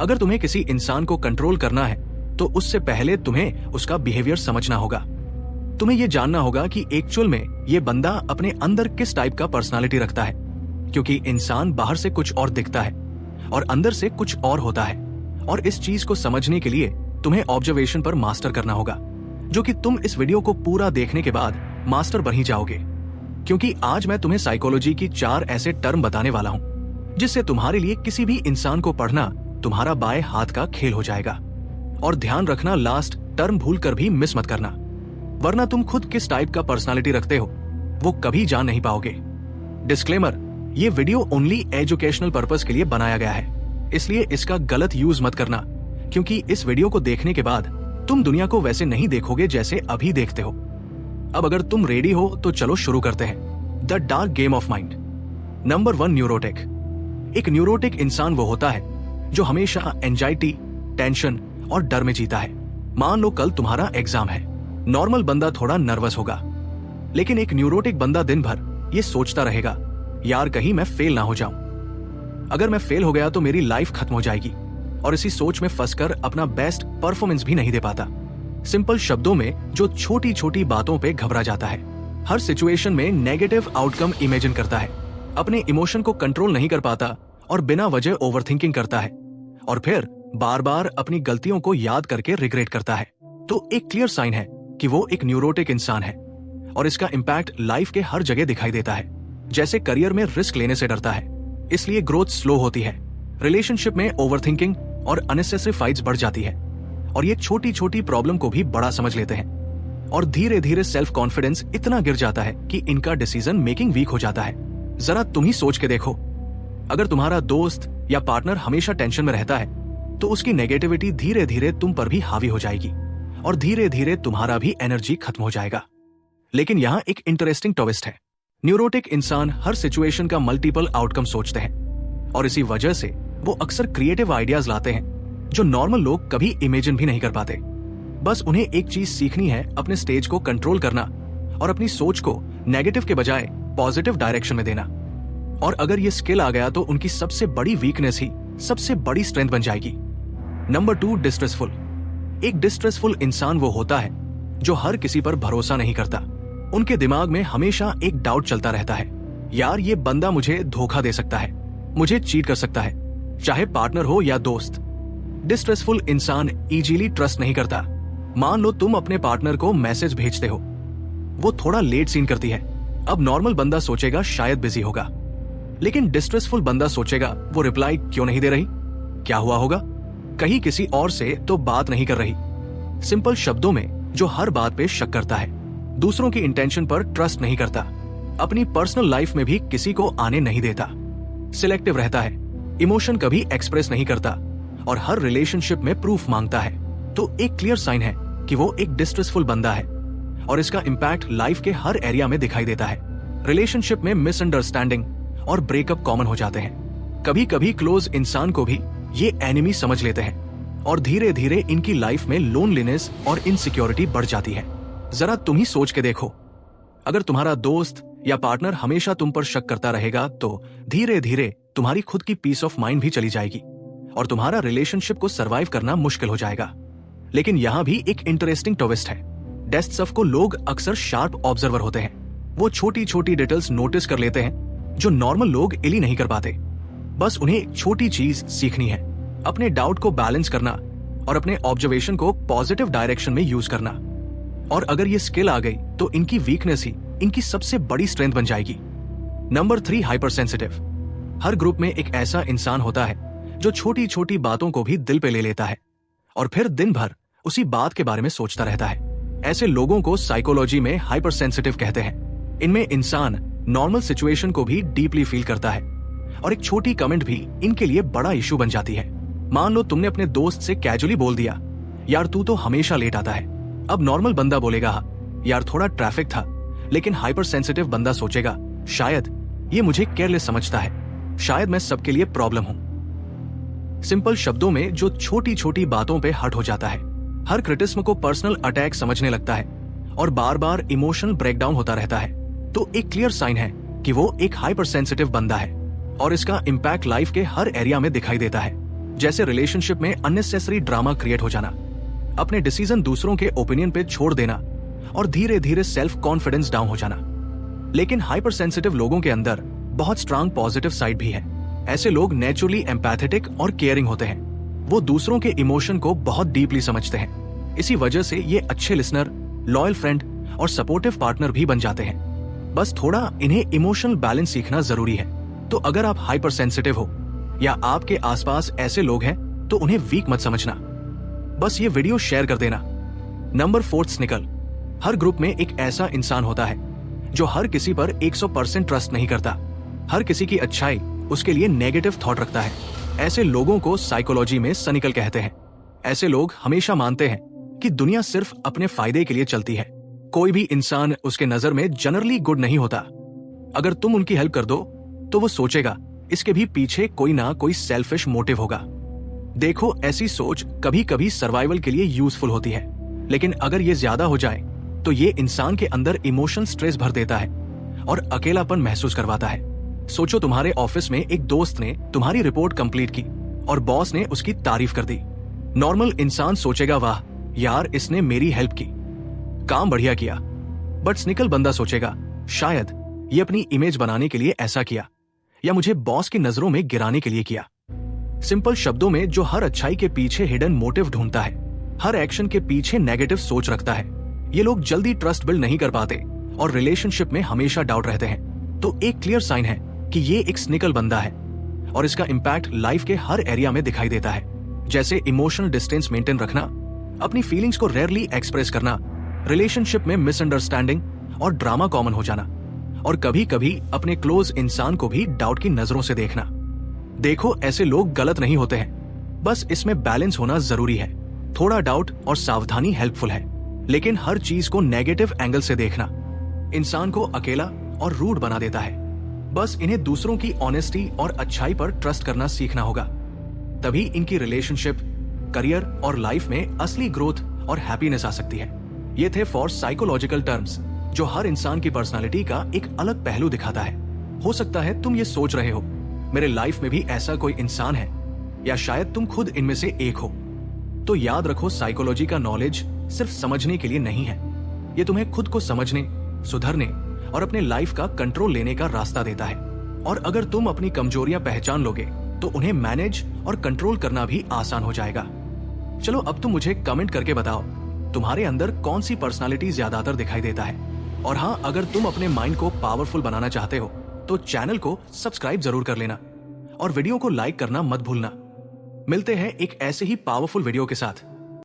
अगर तुम्हें किसी इंसान को कंट्रोल करना है तो उससे पहले तुम्हें उसका बिहेवियर समझना होगा। तुम्हें यह जानना होगा कि एक्चुअल में ये बंदा अपने अंदर किस टाइप का पर्सनालिटी रखता है, क्योंकि इंसान बाहर से कुछ और दिखता है और अंदर से कुछ और होता है। और इस चीज को समझने के लिए तुम्हें ऑब्जर्वेशन पर मास्टर करना होगा, जो कि तुम इस वीडियो को पूरा देखने के बाद मास्टर बन ही जाओगे। क्योंकि आज मैं तुम्हें साइकोलॉजी की 4 ऐसे टर्म बताने वाला हूं जिससे तुम्हारे लिए किसी भी इंसान को पढ़ना तुम्हारा बाएं हाथ का खेल हो जाएगा। और ध्यान रखना, लास्ट टर्म भूल कर भी मिस मत करना, वरना तुम खुद किस टाइप का पर्सनालिटी रखते हो वो कभी जान नहीं पाओगे। डिस्क्लेमर, ये वीडियो ओनली एजुकेशनल पर्पस के लिए बनाया गया है, इसलिए इसका गलत यूज मत करना, क्योंकि इस वीडियो को देखने के बाद तुम दुनिया को वैसे नहीं देखोगे जैसे अभी देखते हो। अब अगर तुम रेडी हो तो चलो शुरू करते हैं। The dark game of mind. Number 1, neurotic. एक न्यूरोटिक इंसान वो होता है जो हमेशा एंजाइटी, टेंशन और डर में जीता है। मान लो कल तुम्हारा एग्जाम है। नॉर्मल बंदा थोड़ा नर्वस होगा, लेकिन एक न्यूरोटिक बंदा दिन भर ये सोचता रहेगा, यार कहीं मैं फेल ना हो जाऊं। अगर मैं फेल हो गया तो मेरी लाइफ खत्म हो जाएगी, और इसी सोच में फंसकर अपना बेस्ट परफॉर्मेंस भी नहीं दे पाता। सिंपल शब्दों में, जो छोटी छोटी बातों पे घबरा जाता है, हर सिचुएशन में नेगेटिव आउटकम इमेजिन करता है, अपने इमोशन को कंट्रोल नहीं कर पाता और बिना वजह ओवरथिंकिंग करता है, और फिर बार बार अपनी गलतियों को याद करके रिग्रेट करता है। तो एक क्लियर साइन है कि वो एक न्यूरोटिक इंसान है, और इसका इम्पैक्ट लाइफ के हर जगह दिखाई देता है। जैसे करियर में रिस्क लेने से डरता है, इसलिए ग्रोथ स्लो होती है। रिलेशनशिप में ओवरथिंकिंग और अननेसेसरी फाइट्स बढ़ जाती है, और ये छोटी छोटी प्रॉब्लम को भी बड़ा समझ लेते हैं। और धीरे धीरे सेल्फ कॉन्फिडेंस इतना गिर जाता है कि इनका डिसीजन मेकिंग वीक हो जाता है। जरा तुम ही सोच के देखो, अगर तुम्हारा दोस्त या पार्टनर हमेशा टेंशन में रहता है तो उसकी नेगेटिविटी धीरे धीरे तुम पर भी हावी हो जाएगी, और धीरे धीरे तुम्हारा भी एनर्जी खत्म हो जाएगा। लेकिन यहाँ एक इंटरेस्टिंग ट्विस्ट है। न्यूरोटिक इंसान हर सिचुएशन का मल्टीपल आउटकम सोचते हैं, और इसी वजह से वो अक्सर क्रिएटिव आइडियाज लाते हैं जो नॉर्मल लोग कभी इमेजिन भी नहीं कर पाते। बस उन्हें एक चीज सीखनी है, अपने स्टेज को कंट्रोल करना और अपनी सोच को नेगेटिव के बजाय पॉजिटिव डायरेक्शन में देना। और अगर ये स्किल आ गया तो उनकी सबसे बड़ी वीकनेस ही सबसे बड़ी स्ट्रेंथ बन जाएगी। Number 2, distressful. एक डिस्ट्रेसफुल इंसान वो होता है जो हर किसी पर भरोसा नहीं करता। उनके दिमाग में हमेशा एक डाउट चलता रहता है, यार ये बंदा मुझे धोखा दे सकता है, मुझे चीट कर सकता है, चाहे पार्टनर हो या दोस्त। डिस्ट्रेसफुल इंसान इजीली ट्रस्ट नहीं करता। मान लो तुम अपने पार्टनर को मैसेज भेजते हो, वो थोड़ा लेट सीन करती है। अब नॉर्मल बंदा सोचेगा शायद बिजी होगा, लेकिन डिस्ट्रेसफुल बंदा सोचेगा वो रिप्लाई क्यों नहीं दे रही, क्या हुआ होगा, कहीं किसी और से तो बात नहीं कर रही। सिंपल शब्दों में, जो हर बात पे शक करता है, दूसरों की इंटेंशन पर ट्रस्ट नहीं करता, अपनी पर्सनल लाइफ में भी किसी को आने नहीं देता, सिलेक्टिव रहता है, इमोशन कभी एक्सप्रेस नहीं करता, और हर रिलेशनशिप में प्रूफ मांगता है। तो एक क्लियर साइन है कि वो एक डिस्ट्रेसफुल बंदा है, और इसका इम्पैक्ट लाइफ के हर एरिया में दिखाई देता है। रिलेशनशिप में मिसअंडरस्टैंडिंग और ब्रेकअप कॉमन हो जाते हैं। कभी कभी क्लोज इंसान को भी ये एनिमी समझ लेते हैं, और धीरे धीरे इनकी लाइफ में लोनलीनेस और इनसिक्योरिटी बढ़ जाती है। जरा तुम ही सोच के देखो, अगर तुम्हारा दोस्त या पार्टनर हमेशा तुम पर शक करता रहेगा तो धीरे धीरे तुम्हारी खुद की पीस ऑफ माइंड भी चली जाएगी, और तुम्हारा रिलेशनशिप को सरवाइव करना मुश्किल हो जाएगा। लेकिन यहाँ भी एक इंटरेस्टिंग ट्विस्ट है। डेस्टसफ को लोग अक्सर शार्प ऑब्जर्वर होते हैं। वो छोटी छोटी डिटेल्स नोटिस कर लेते हैं जो नॉर्मल लोग इली नहीं कर पाते। बस उन्हें एक छोटी चीज सीखनी है, अपने डाउट को बैलेंस करना और अपने ऑब्जर्वेशन को पॉजिटिव डायरेक्शन में यूज करना। और अगर ये स्किल आ गई तो इनकी वीकनेस ही इनकी सबसे बड़ी स्ट्रेंथ बन जाएगी। Number 3, hyper sensitive. हर ग्रुप में एक ऐसा इंसान होता है जो छोटी छोटी बातों को भी दिल पे ले लेता है, और फिर दिन भर उसी बात के बारे में सोचता रहता है। ऐसे लोगों को साइकोलॉजी में हाइपर सेंसिटिव कहते हैं। इनमें इंसान नॉर्मल सिचुएशन को भी डीपली फील करता है, और एक छोटी कमेंट भी इनके लिए बड़ा इशू बन जाती है। मान लो तुमने अपने दोस्त से कैजुअली बोल दिया, यार तू तो हमेशा लेट आता है। अब नॉर्मल बंदा बोलेगा, यार थोड़ा ट्रैफिक था, लेकिन हाइपर सेंसिटिव बंदा सोचेगा, शायद ये मुझे केयरलेस समझता है, शायद मैं सबके लिए प्रॉब्लम हूं। सिंपल शब्दों में, जो छोटी छोटी बातों पे हर्ट हो जाता है, हर क्रिटिसिज्म को पर्सनल अटैक समझने लगता है, और बार बार इमोशनल ब्रेकडाउन होता रहता है, तो एक क्लियर साइन है कि वो एक हाइपर सेंसिटिव बंदा है, और इसका इम्पैक्ट लाइफ के हर एरिया में दिखाई देता है। जैसे रिलेशनशिप में अननेसेसरी ड्रामा क्रिएट हो जाना, अपने डिसीजन दूसरों के ओपिनियन पे छोड़ देना और धीरे धीरे सेल्फ कॉन्फिडेंस डाउन हो जाना। लेकिन हाइपर सेंसिटिव लोगों के अंदर बहुत स्ट्रांग पॉजिटिव साइड भी है। ऐसे लोग नेचुरली एम्पैथेटिक और केयरिंग होते हैं। वो दूसरों के इमोशन को बहुत डीपली समझते हैं। इसी वजह से ये अच्छे लिसनर, लॉयल फ्रेंड और सपोर्टिव पार्टनर भी बन जाते हैं। बस थोड़ा इन्हें इमोशनल बैलेंस सीखना जरूरी है। तो अगर आप हाइपर सेंसिटिव हो या आपके आसपास ऐसे लोग हैं तो उन्हें वीक मत समझना, बस ये वीडियो शेयर कर देना। नंबर 4, स्निकल। हर ग्रुप में एक ऐसा इंसान होता है जो हर किसी पर 100% ट्रस्ट नहीं करता। हर किसी की अच्छाई उसके लिए नेगेटिव थॉट रखता है। ऐसे लोगों को साइकोलॉजी में सनिकल कहते हैं। ऐसे लोग हमेशा मानते हैं कि दुनिया सिर्फ अपने फायदे के लिए चलती है। कोई भी इंसान उसके नजर में जनरली गुड नहीं होता। अगर तुम उनकी हेल्प कर दो तो वो सोचेगा इसके भी पीछे कोई ना कोई सेल्फिश मोटिव होगा। देखो, ऐसी सोच कभी कभी सर्वाइवल के लिए यूजफुल होती है, लेकिन अगर ये ज्यादा हो जाए तो ये इंसान के अंदर इमोशनल स्ट्रेस भर देता है और अकेलापन महसूस करवाता है। सोचो, तुम्हारे ऑफिस में एक दोस्त ने तुम्हारी रिपोर्ट कंप्लीट की और बॉस ने उसकी तारीफ कर दी। नॉर्मल इंसान सोचेगा, वाह यार, इसने मेरी हेल्प की, काम बढ़िया किया। बट स्निकल बंदा सोचेगा, शायद ये अपनी इमेज बनाने के लिए ऐसा किया या मुझे बॉस की नजरों में गिराने के लिए किया। सिंपल शब्दों में, जो हर अच्छाई के पीछे हिडन मोटिव ढूंढता है, हर एक्शन के पीछे नेगेटिव सोच रखता है, ये लोग जल्दी ट्रस्ट बिल्ड नहीं कर पाते और रिलेशनशिप में हमेशा डाउट रहते हैं। तो एक क्लियर साइन है कि ये एक स्निकल बंदा है और इसका इम्पैक्ट लाइफ के हर एरिया में दिखाई देता है, जैसे इमोशनल डिस्टेंस मेंटेन रखना, अपनी फीलिंग्स को रेयरली एक्सप्रेस करना, रिलेशनशिप में मिसअंडरस्टैंडिंग और ड्रामा कॉमन हो जाना, और कभी कभी अपने क्लोज इंसान को भी डाउट की नजरों से देखना। देखो, ऐसे लोग गलत नहीं होते हैं, बस इसमें बैलेंस होना जरूरी है। थोड़ा डाउट और सावधानी हेल्पफुल है, लेकिन हर चीज को नेगेटिव एंगल से देखना इंसान को अकेला और रूड बना देता है। बस इन्हें दूसरों की ऑनेस्टी और अच्छाई पर ट्रस्ट करना सीखना होगा, तभी इनकी रिलेशनशिप, करियर और लाइफ में असली ग्रोथ और हैप्पीनेस आ सकती है। ये थे 4 साइकोलॉजिकल टर्म्स जो हर इंसान की पर्सनालिटी का एक अलग पहलू दिखाता है। हो सकता है तुम ये सोच रहे हो, मेरे लाइफ में भी ऐसा कोई इंसान है, या शायद तुम खुद इनमें से एक हो। तो याद रखो, साइकोलॉजी का नॉलेज सिर्फ समझने के लिए नहीं है, ये तुम्हें खुद को समझने, सुधरने और अपने लाइफ का कंट्रोल लेने का रास्ता देता है। और अगर तुम अपनी कमजोरियां पहचान लोगे तो उन्हें मैनेज और कंट्रोल करना भी आसान हो जाएगा। चलो, अब तुम मुझे कमेंट करके बताओ, तुम्हारे अंदर कौन सी पर्सनालिटी ज्यादातर दिखाई देता है। और हाँ, अगर तुम अपने माइंड को पावरफुल बनाना चाहते हो तो चैनल को सब्सक्राइब जरूर कर लेना और वीडियो को लाइक करना मत भूलना। मिलते हैं एक ऐसे ही पावरफुल वीडियो के साथ।